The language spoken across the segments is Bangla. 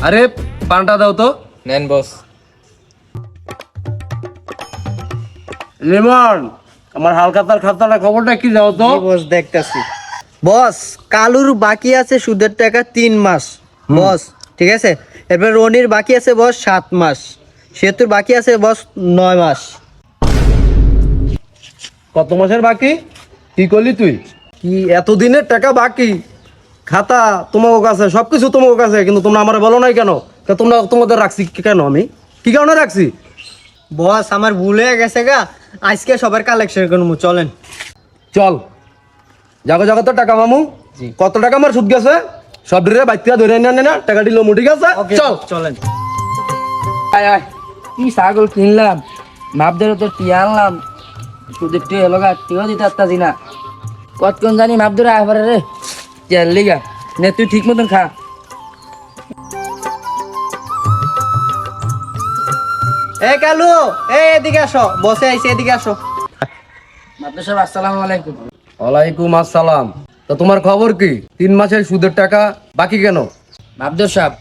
আরে পানটা দাও তো। নেন বস। লিমন, আমার হালকাতার খাতাটা খবরটা কি দাও তো। বস দেখতেছি। বস কালুর বাকি আছে সুদের টাকা 3 মাস বস, ঠিক আছে। এরপর রনির বাকি আছে বস 7 মাস, সেতুর বাকি আছে বস 9 মাস। কত মাসের বাকি কি করলি তুই? কি এতদিনের টাকা বাকি? খাতা তোমার কাছে, সবকিছু তোমার কাছে, কিন্তু তোমরা আমার বলো নাই কেন? তোমরা তোমাদের রাখছি কেন? আমি কি কারণে রাখছি? বস আমার ভুল হয়ে গেছে গা, আজকে সবার কালেকশন করবো, চলেন। চল জাগো জাগো তো টাকা মামু। কত টাকা আমার সুদ গেছে সব ডিরে বাইতে ধরে না টাকা দিল মু, ঠিক আছে? চল চলেন। আয় আয়, কি ছাগল কিনলাম, মাপদের তো টিয়া আনলাম, সুদের টিয়া এলো গা, টিয়া দিতে পারতাছি না। কতক্ষণ জানি মাপদের আয় পারে রে, টিয়ার লিগা। নে তুই ঠিক মতন খা। এ কালু, এদিকে আসো, বসে আইছে, এদিকে আসো। মাপদের সাহেব আসসালামু আলাইকুম। ওয়ালাইকুম আসসালাম। তো তোমার খবর কি? 3 মাসের সুদের টাকা বাকি কেন? মাপদের সাহেব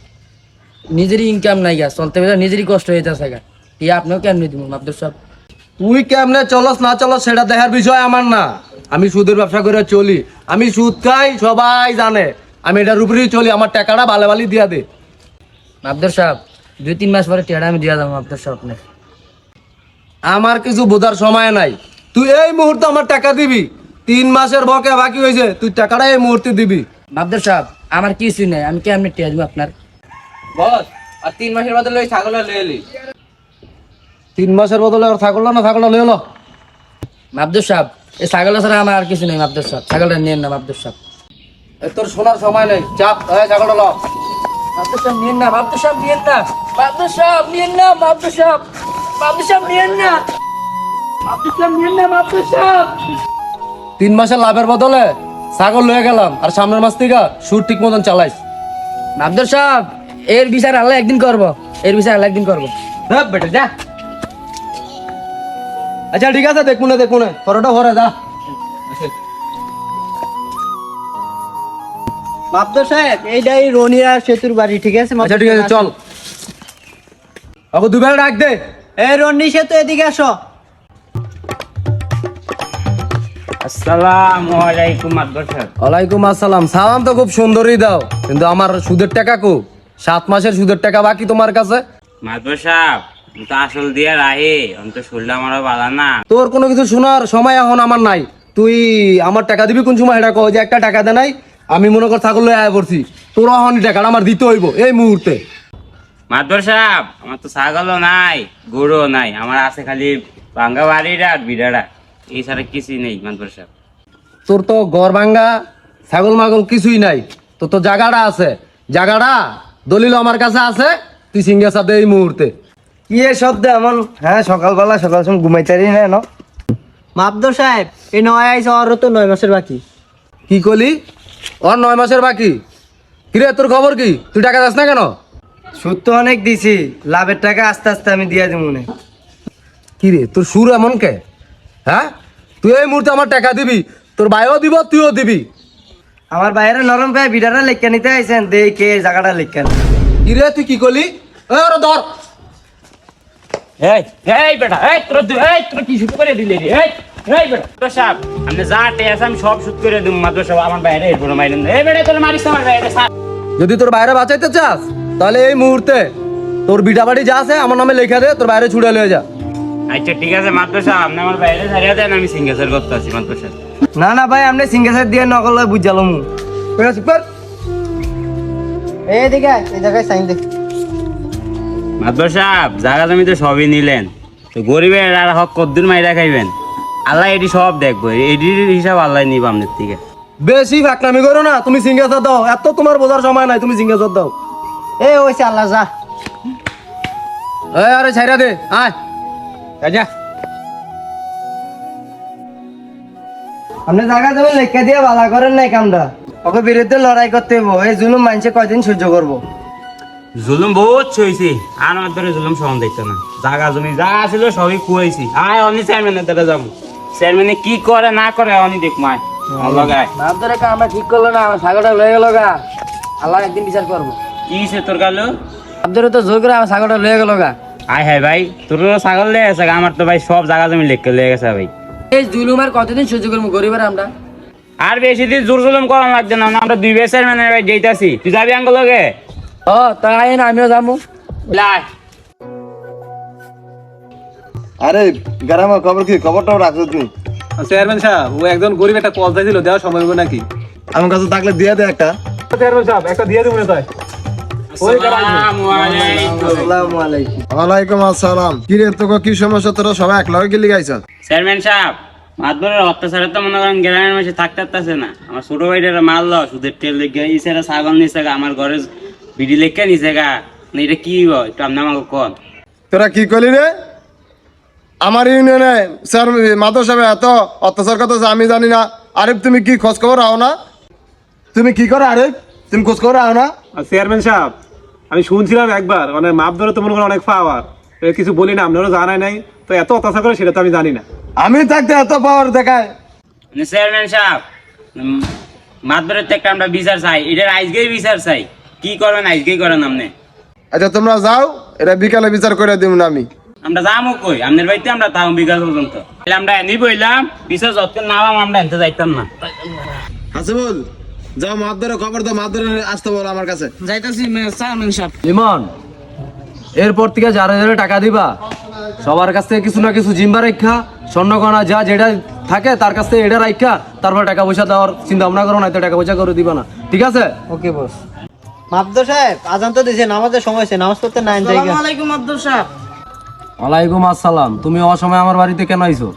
নিজেরই ইনকাম নাই গা, চলতে গেলে নিজেরই কষ্ট হয়ে যাচ্ছে গা, টিয়া আপনিও কেমনি দিব মাপদের সাহেব? তুই কেমনে চলস না চলস সেটা দেখার বিষয় আমার না। আমি সুদের ব্যবসা করে চলি, আমি সুদ খাই, সবাই জানে। আমি এটার উপরেই চলি। আমার টাকাটা ভালো ভালো দিয়া দে। মাপদের সাহেব 2-3 মাস পরে টিয়াটা আমি দিয়া যাবো মাপদের সাহেব আপনার। আমার কিছু বোঝার সময় নাই। তুই এই মুহূর্তে আমার টাকা দিবি। 3 মাসের বকে বাকি হয়েছে, তুই টাকাটা এই মুহূর্তে দিবি। মাপদের সাহেব আমার কিছুই নাই, আমি কেমনি টিয়া দিব আপনার? বস আর 3 মাসের বদলে ওই ছাগলটা লয়ে এলি। 3 মাসের বদলে আর ছাগলটা না, ছাগলটা লয়ে এলো। মাপদুর সাহেব এই ছাগলটা ছাড়া আমার আর কিছু নেই মাপদুর সাহেব, ছাগলটা নিয়েন না মাপদুর সাহেব। তোর শোনার সময় নেই, চাপ ছাগলটা ল। মাপদুর সাহেব নিয়েন না, মাপদুর সাহেব নিয়েন না, মাপদুর সাহেব নিয়েন না, মাপদুর সাহেব, মাপদুর সাহেব নিয়েন না, মাপদুর সাহেব নিয়েন না, মাপদুর সাহেব। 3 মাসের লাভের বদলে ছাগল লয়ে গেলাম, আর সামনের মাস থেকে সুদ ঠিক মতন চালাইস। মাপদুর সাহেব এর বিচার আল্লাহ একদিন করবো, এর বিচার আল্লাহ একদিন করবো। বেটা যা। আচ্ছা ঠিক আছে, দেখুন না ফটোটা ভরে যা। মাপদর সাহেব এইটাই রনিরা সেতুর বাড়ি, ঠিক আছে? আচ্ছা ঠিক আছে, চল। আগে দুবেলা ডাক দে। এই রনি সেতু, এদিকে আসো। আসসালামু আলাইকুম মাদবর সাহেব। ওয়ালাইকুম আসসালাম। সালাম তো খুব সুন্দরই দাও, কিন্তু আমার সুদের টাকা কো? 7 মাসের সুদের টাকা বাকি তোমার কাছে। মাদবর সাহেব আমি তো আসল দিয়া রাহে, আমি তো শুনলাম আমারও বালা না। তোর কোনো কিছু শোনার সময় এখন আমার নাই। তুই আমার টাকা দিবি কোন সময় এটা কো, যে একটা টাকা দে নাই। আমি মনে কর ছাগল লয়ে আয়া পড়ছি, তোর এখন টাকাটা আমার দিতে হইব এই মুহূর্তে। মাদবর সাহেব আমার তো ছাগলও নাই, গরুও নাই, আমার আছে খালি ভাঙ্গা বাড়িটা আর বিড়াটা, এই ছাড়া কিছুই নেই মাদবর সাহেব। তোর তো ঘর ভাঙ্গা ছাগল মাগল কিছুই নাই, তোর তো জায়গাটা আছে। জায়গাটা দলিল আমার কাছে আছে, তুই সিঙ্গেসা দে এই মুহূর্তে। কি এ শব্দ এমন? হ্যাঁ, সকালবেলা সকাল সময় ঘুমাইতারি না। মাপদর সাহেব এই নয় আইসা, আরো তো 9 মাসের বাকি। কি কলি? ওর 9 মাসের বাকি? কিরে তোর খবর কি? তুই টাকা দাস না কেন? সুদ তো অনেক দিছি, লাভের টাকা আস্তে আস্তে আমি দিয়া দিব মনে। কিরে তোর সুর এমন কে? হ্যাঁ, তুই এই মুহূর্তে আমার টাকা দিবি, তোর ভাইও দিব, তুইও দিবি। আমার বাইরে নরম ভাই বিড়াটা লেখা নিতে আইছেন, দেখে জায়গাটা লেখা। কিরে তুই কি কলি? ওরে ধর। এই এই বেটা, এই তোর কি শুরু করে দিলি রে? এই বেটা মাদবর সাহেব আপনি যা টেস আমি সব শুট করে দিব। মাদবর সাহেব আমার বাইরে এরপরে মাইলেন, এই বেটা তোর মারিস আমার বাইরে। যদি তোর বাইরে বাঁচাইতে চাস তাহলে এই মুহূর্তে তোর বিটা বাড়ি যা আছে আমার নামে লেখা দে, তোর বাইরে ছুড়ে লয়ে যা। আচ্ছা ঠিক আছে মাদবর সাহেব আপনি আমার বাইরে ছাড়িয়ে দেন, আমি সিঙ্গেসার করতে আছি মাদবর সাহেব। না ভাই, আপনি সিঙ্গাসার দিয়ে নকল বুঝালাম। এইদিকে এই জায়গায় সাইন দে। মাদবর সাহেব জায়গা জমি তো সবই নিলেন, তো গরিবের আর হক কদ্দুর মাইরা খাইবেন? আল্লাহ এটি সব দেখবো, এটির হিসাব আল্লাহ নিব আপনার থেকে। বেশি ফাঁকনামি করো না, তুমি সিঙ্গেসার দাও। এত তোমার বোঝার সময় নাই, তুমি সিঙ্গেসার দাও। এ ওইসে আল্লাহ যা। আরে ছাইরা দে, আয় যা আপনি জায়গা জমি লেখা দিয়ে বালা করেন নাই কামটা। ওকে বিরুদ্ধে লড়াই করতে হইব। এই জুলুম মানুষে কয়দিন সহ্য করবো? জুলুম বহুত হয়েছে, আর আমার ধরে জুলুম সহন দেখতো না। জায়গা জমি যা ছিল সবই কুয়াইছি। আয় অনি চেয়ারম্যানের দ্বারা যাবো, চেয়ারম্যানে কি করে না করে অনি দেখ মায় আল্লাহ গায়। মাপদরে আমরা ঠিক করলো না, আমার ছাগলটা লয়ে গেল গা, আল্লাহ একদিন বিচার করবো। কি হইছে তোর কালো? মাপদারে তো জোর করে আমার ছাগলটা লয়ে গেল গা। আয় হায় ভাই, তোর তো ছাগল লেগে গেছে, আমার তো ভাই সব জায়গা জমি লেখকে লেগে গেছে ভাই। এই জুলুম আর কতদিন সহ্য করবো গরিবের আমরা? আর বেশি দিন জোর জুলুম করা লাগছে না, আমরা 2 বেসের মানে ভাই যেতেছি, তুই যাবি আঙ্গ লগে? ও তাই না, আমিও যাবো। লাই আরে গ্রামের খবর কি? খবরটাও রাখছো তুই। চেয়ারম্যান সাহেব, ও একজন গরিব একটা কল চাইছিল, দেওয়া সম্ভব হবে নাকি? আমার কাছে থাকলে দিয়ে দে একটা। চেয়ারম্যান সাহেব, একটা দিয়ে দেবো না তাই? আসসালামু আলাইকুম। আসসালামু আলাইকুম। ওয়ালাইকুম আসসালাম। কি রে, তোকে কি সমস্যা? তোরা সবাই এক লগে গেলি গাইছ? চেয়ারম্যান সাহেব, মাতবরের অত্যাচারে তো মনে করেন গ্রামের মাসে থাকতে পারতেছে না। আমার ছোট ভাইটারা মারলো সুদের তেল লেগে, ইসারা ছাগল নিছে গা, আমার ঘরে বিডি লেখা নিছে গা। না এটা কি হয় একটু আপনি আমাকে কন। তোরা কি করলি রে? আমার ইউনিয়নে স্যার মাধব সাহেব এত অত্যাচার করতেছে আমি জানি না। আরিফ, তুমি কি খোঁজ খবর রাও না? তুমি কি করো আরিফ? তুমি খোঁজ খবর রাও না? আর চেয়ারম্যান সাহেব, আমি শুনছিলাম একবার মানে মাপ ধরে তো মনে করেন অনেক পাওয়ার, কিছু বলি না, আপনারও জানাই নাই, তো এত অত্যাচার করে সেটা তো আমি জানি না। আমি থাকতে এত পাওয়ার দেখায়? চেয়ারম্যান সাহেব, মাতবরের তো একটা আমরা বিচার চাই, এটার আজকেই বিচার চাই। কি করবেন আজকেই করেন আপনি। আচ্ছা তোমরা যাও, এটা বিকালে বিচার করে দিব না আমি। আমরা যাবো কই? আপনার বাড়িতে আমরা তাও বিকাল পর্যন্ত। তাহলে আমরা এনে বইলাম, বিচার যতক্ষণ না হলাম আমরা এনতে যাইতাম না। হাসিবুল, যাও মাপ ধরে খবর দাও, মাপ ধরে আসতে বলো আমার কাছে। যাইতাছি চেয়ারম্যান সাহেব। ইমন, এরপর থেকে যারা যারা টাকা দিবা সবার কাছ থেকে কিছু না কিছু জিম্বা রাখা, স্বর্ণগণা যা যেটা থাকে তার কাছ থেকে এটা রাখা, তারপর টাকা পয়সা দেওয়ার চিন্তা ভাবনা করো, না তো টাকা পয়সা করে দিবা না, ঠিক আছে? ওকে বস। মাপদো সাহেব, আজান তো দিছে, নামাজের সময় হয়েছে, নামাজ পড়তে নাই জায়গা। আসসালামু আলাইকুম আব্দুল সাহেব। ওয়ালাইকুম আসসালাম। তুমি অসময় আমার বাড়িতে কেন আইছো?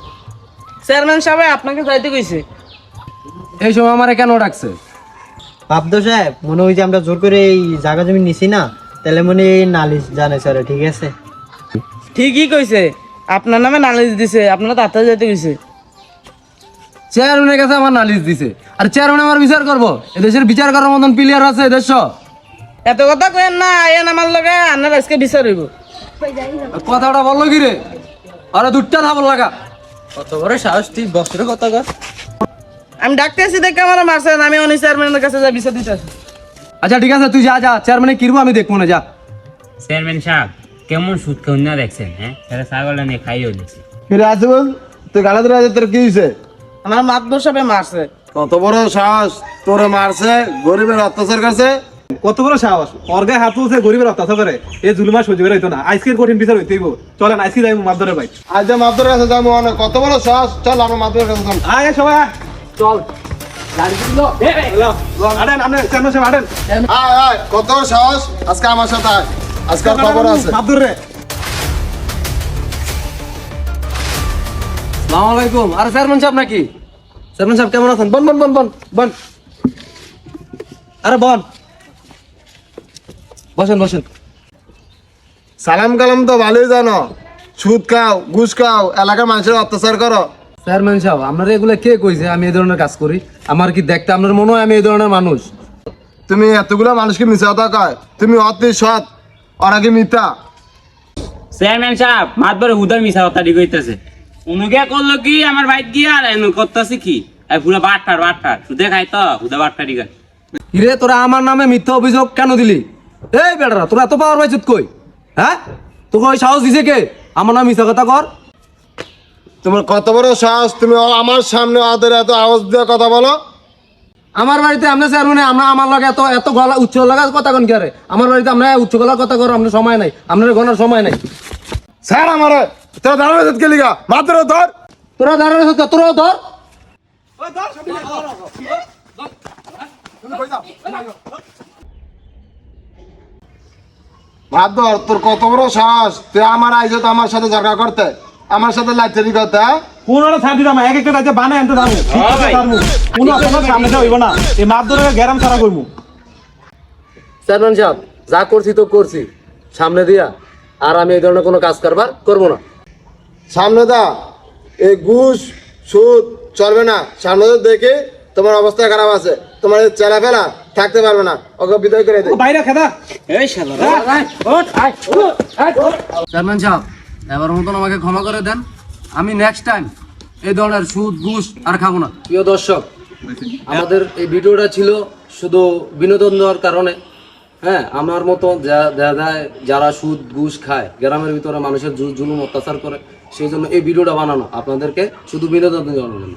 চেয়ারম্যান সাহেব আপনাকে যাইতে কইছে। এই সময় আমারে কেন ডাকছে? মাপদো সাহেব, মনে হয় যে আমরা জোর করে এই জায়গা জমি নিছি না, তাহলে মনে হয় এই নালিশ জানে স্যার, ঠিক আছে? ঠিকই কইছে, আপনার নামে নালিশ দিছে, আপনারা তাড়াতাড়ি যাইতে কইছে। চেয়ারম্যানের কাছে আমার নালিশ দিছে, আর চেয়ারম্যান আমার বিচার করবো? এদেশের বিচার করার মতন প্লেয়ার আছে এদেশ? এত কথা কইেন না, আইয়েন আমার লগে, আপনার আজকে বিচার হইব। কথাটা বললো কি রে? আরে দুধটা ধাবল লাগা। কত বড় সাহস, তুই বছরের কথা কর। আমি ডাকতে আসি দেখে আমার মারছেন, আমি অনি চেয়ারম্যানের কাছে যা বিচার দিতে আসি। আচ্ছা ঠিক আছে, তুই যা যা, চেয়ারম্যানে কিরবো আমি দেখবো না, যা। চেয়ারম্যান সাহেব, কেমন সুদ কেমন না দেখছেন? হ্যাঁ, তারা ছাগলটা নিয়ে খাইও দিচ্ছে। কি রে হাসিবুল, তুই গালা ধরে আছে, তোর কি হয়েছে? আমার মাতবর সাহেব মারছে। কত বড় সাহস, তোরে মারছে, গরিবের অত্যাচার করছে। কত বড় সাহস, অর্গায় হাত তুলছে, গরিবের অত্যাচার করে, এই জুলুমা সহ্য করে হইতো না, আজকের কঠিন বিচার হইতেইব। চলেন আজকে যাই মাপ ধরে ভাই। আজ যে মাপ ধরে কাছে যাবো, অনেক কত বড় সাহস। চল আমরা মাপ ধরে কাছে যাবো। আয় সবাই আয়। চল আটেন, আপনি চেয়ারম্যান সাহেব আটেন। আয় আয়, কত বড় সাহস, আজকে আমার সাথে আয়, আজকে খবর আছে। মাপ ধরে। আসসালামু আলাইকুম। আরে চেয়ারম্যান সাহেব নাকি? চেয়ারম্যান সাহেব কেমন আছেন? বন বন বন বন বন। আরে বন, বসেন বসেন। সালাম কালাম তো ভালোই জানো, সুদ খাও, ঘুষ খাও, এলাকার মানুষের অত্যাচার করো। চেয়ারম্যান সাহেব, আপনারা এগুলা কে কইছে আমি এই ধরনের কাজ করি? আমার কি দেখতে আপনার মনে হয় আমি এই ধরনের মানুষ? তুমি এতগুলো মানুষকে মিথ্যা কথা কয়, তুমি অতি সৎ, ওরা কি মিথ্যা? চেয়ারম্যান সাহেব, মাতবরে হুদার মিশা কথা ঠিক হইতেছে। উনুকে করলো কি আমার বাইক গিয়ে, আর এনু করতেছে কি? পুরো বাট্টার বাট্টার সুদে খাই তো, হুদা বাট্টারি খাই। কিরে, তোরা আমার নামে মিথ্যা অভিযোগ কেন দিলি? এই বেটারা, তোরা এত পাওয়ার পাইছিস কই? হ্যাঁ, তোকে ওই সাহস দিছে কে আমার নামে মিথ্যা কথা কর? তোমার কত বড় সাহস, তুমি আমার সামনে ওদের এত আওয়াজ দিয়ে কথা বলো? আমার বাড়িতে আমরা চেয়ারম্যান, আমরা আমার লাগে এত এত গলা উচ্চ লাগা কথা কোন কে? আমার বাড়িতে আমরা উচ্চ গলার কথা কর, আমরা সময় নাই, আপনার গনার সময় নাই। স্যার আমার তোরা দাঁড়াবে কে লিগা? মাত্র ধর। তোরা দাঁড়ানো সত্য, তোরাও ধর। ভাত ধর, তোর কত বড় সাহস, তুই আমার আইজত আমার সাথে ঝগড়া করতে, আমার সাথে লাইটারি করতে, হ্যাঁ? কোনটা ছাড় দিতাম, এক একটা রাজ্যে বানায় আনতে যাবো, কোনো আপনার সামনে যা হইব না, এই মাপ ধরে গ্যারাম ছাড়া করবো। চেয়ারম্যান সাহেব, যা করছি তো করছি, সামনে দিয়া আর আমি এই ধরনের কোনো কাজ কারবার করবো না। সামনে দা, এই ঘুষ সুদ চলবে না। সামনে তো দেখে তোমার অবস্থা খারাপ আছে, তোমার এই চেলা ফেলা থাকতে পারবে না, ওকে বিদায় করে দে। বাইরে খেদা। এই শালা চেয়ারম্যান সাহেব, এবার মতন আমাকে ক্ষমা করে দেন, আমি নেক্সট টাইম এই ধরনের সুদ ঘুষ আর খাবো না। প্রিয় দর্শক, আমাদের এই ভিডিওটা ছিল শুধু বিনোদন দেওয়ার কারণে, হ্যাঁ, আমার মতো যারা সুদ ঘুষ খায়, গ্রামের ভিতরে মানুষের জুলুম অত্যাচার করে, সেই জন্য এই ভিডিওটা বানানো আপনাদেরকে শুধু বিনোদনের জন্য।